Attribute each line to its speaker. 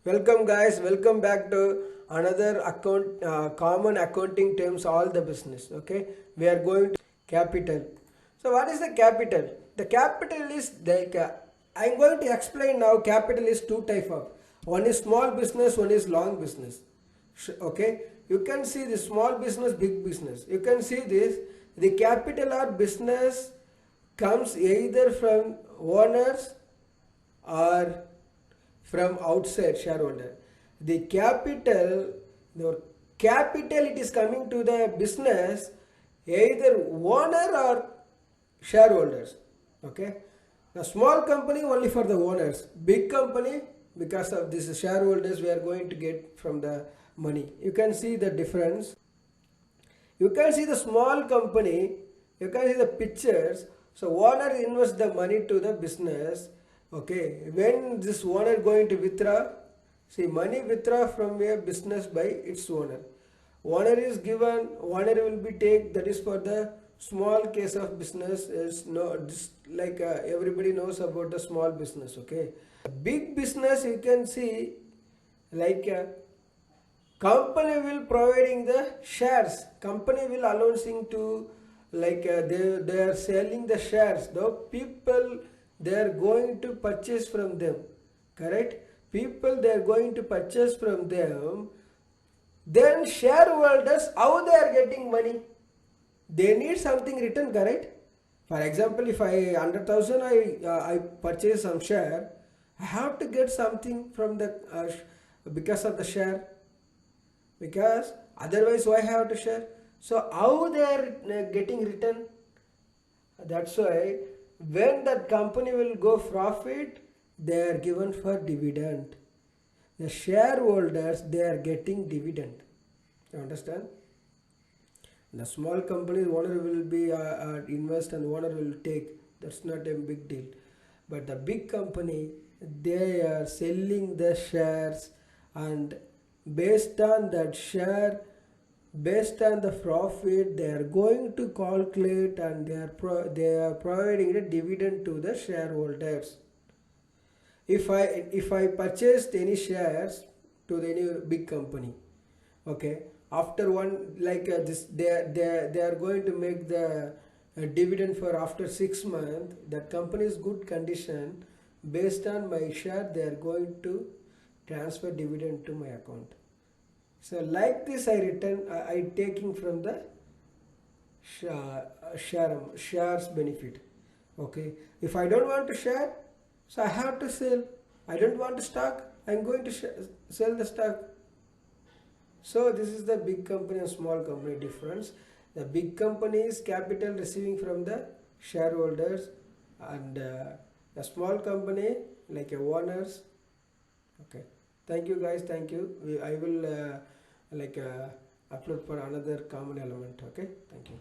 Speaker 1: Welcome guys, welcome back to another common accounting terms all the business. Okay, we are going to capital. So what is the capital? The capital is like I'm going to explain now. Capital is two type of, one is small business, one is long business. Okay, you can see the small business, big business. You can see this, the capital or business comes either from owners or from outside shareholder. The capital it is coming to the business either owner or shareholders. Okay, the small company only for the owners, big company because of this shareholders we are going to get from the money. You can see the difference. You can see the small company, you can see the pictures. So owner invests the money to the business. Okay, when this owner going to withdraw, see money withdraw from a business by its owner. Owner is given, owner will be take, that is for the small case of business. Is no just like everybody knows about the small business. Okay, big business you can see like company will providing the shares, company will announcing to like they are selling the shares, the people they are going to purchase from them, correct? People they are going to purchase from them. Then shareholders, how they are getting money? They need something written, correct? For example, if I 100,000 I purchase some share, I have to get something from the because of the share, because otherwise why have to share? So how they are getting return? That's why when that company will go profit, they are given for dividend. The shareholders they are getting dividend. You understand? The small company owner will be invest and owner will take. That's not a big deal. But the big company they are selling the shares, and based on that share, based on the profit they are going to calculate, and they are providing a dividend to the shareholders. If I purchased any shares to any big company, okay, after one like this they are going to make the dividend for after 6 months, that company is good condition, based on my share they are going to transfer dividend to my account. So like this I return, I taking from the shares benefit. Okay, if I don't want to share, so I have to sell. I don't want to stock, I'm going to sell the stock. So this is the big company and small company difference. The big company is capital receiving from the shareholders, and the small company like a owners. Okay, thank you guys, thank you. I will like upload for another common element. Okay, thank you.